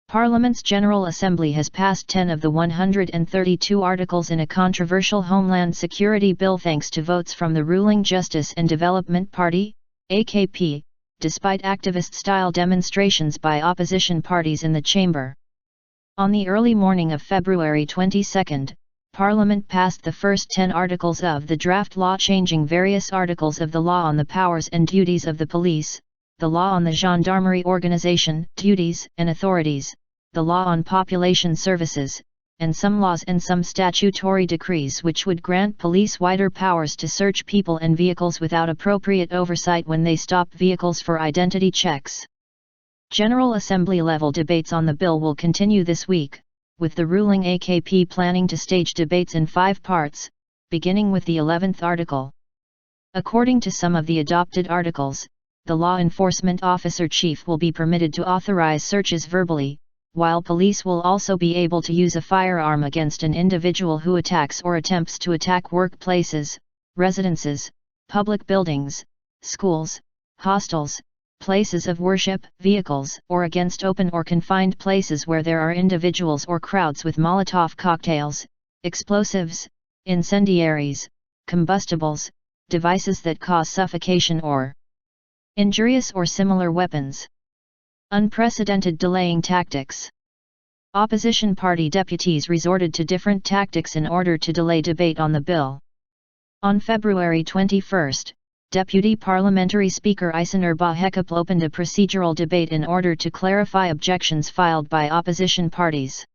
Parliament's General Assembly has passed 10 of the 132 articles in a controversial Homeland Security Bill thanks to votes from the ruling Justice and Development Party, AKP, despite activist-style demonstrations by opposition parties in the chamber. On the early morning of February 22, Parliament passed the first 10 articles of the draft law changing various articles of the law on the powers and duties of the police, the law on the Gendarmerie Organization, duties and authorities, the law on population services, and some laws and some statutory decrees which would grant police wider powers to search people and vehicles without appropriate oversight when they stop vehicles for identity checks. General Assembly level debates on the bill will continue this week, with the ruling AKP planning to stage debates in 5 parts, beginning with the 11th article. According to some of the adopted articles, the law enforcement officer chief will be permitted to authorize searches verbally, while police will also be able to use a firearm against an individual who attacks or attempts to attack workplaces, residences, public buildings, schools, hostels, places of worship, vehicles, or against open or confined places where there are individuals or crowds with Molotov cocktails, explosives, incendiaries, combustibles, devices that cause suffocation or injurious or similar weapons. Unprecedented delaying tactics. Opposition party deputies resorted to different tactics in order to delay debate on the bill. On February 21, Deputy Parliamentary Speaker Aysenur Bahekap opened a procedural debate in order to clarify objections filed by opposition parties.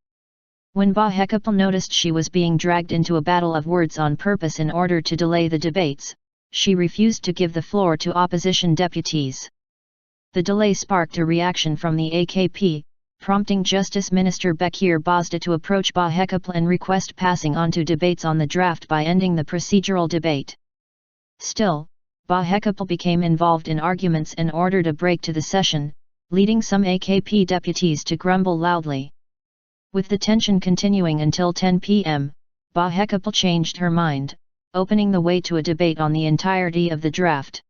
When Bahekap noticed she was being dragged into a battle of words on purpose in order to delay the debates, she refused to give the floor to opposition deputies. The delay sparked a reaction from the AKP, prompting Justice Minister Bekir Bozdağ to approach Bahekap and request passing on to debates on the draft by ending the procedural debate. Still, Bahekap became involved in arguments and ordered a break to the session, leading some AKP deputies to grumble loudly. With the tension continuing until 10 p.m., Bahekap changed her mind, opening the way to a debate on the entirety of the draft.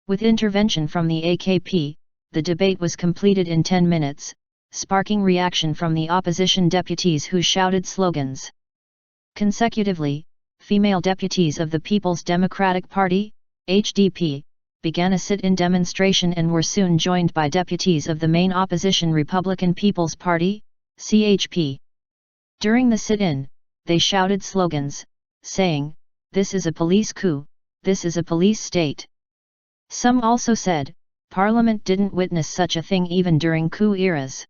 With intervention from the AKP, the debate was completed in 10 minutes, sparking reaction from the opposition deputies who shouted slogans. Consecutively, female deputies of the People's Democratic Party, HDP, began a sit-in demonstration and were soon joined by deputies of the main opposition Republican People's Party, CHP. During the sit-in, they shouted slogans, saying, "This is a police coup, this is a police state." Some also said, Parliament didn't witness such a thing even during coup eras.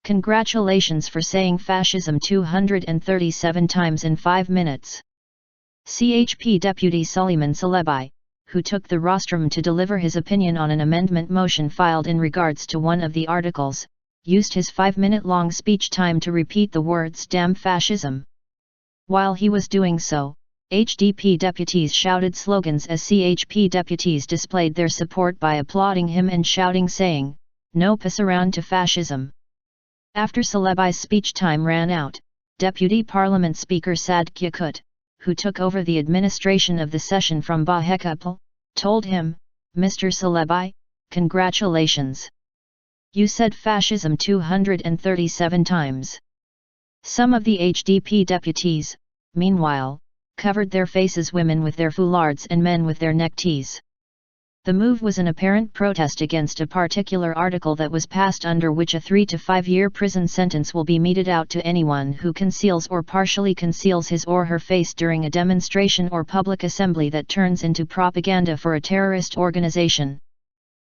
Congratulations for saying fascism 237 times in 5 minutes. CHP Deputy Suleiman Celebi, who took the rostrum to deliver his opinion on an amendment motion filed in regards to one of the articles, used his 5-minute-long speech time to repeat the words "damn fascism." While he was doing so, HDP deputies shouted slogans as CHP deputies displayed their support by applauding him and shouting saying, "No pass around to fascism." After Celebi's speech time ran out, Deputy Parliament Speaker Saad Yakut, who took over the administration of the session from Bahekap, told him, "Mr. Celebi, congratulations. You said fascism 237 times." Some of the HDP deputies, meanwhile, covered their faces, women with their foulards and men with their neckties. The move was an apparent protest against a particular article that was passed under which a 3 to 5 year prison sentence will be meted out to anyone who conceals or partially conceals his or her face during a demonstration or public assembly that turns into propaganda for a terrorist organization.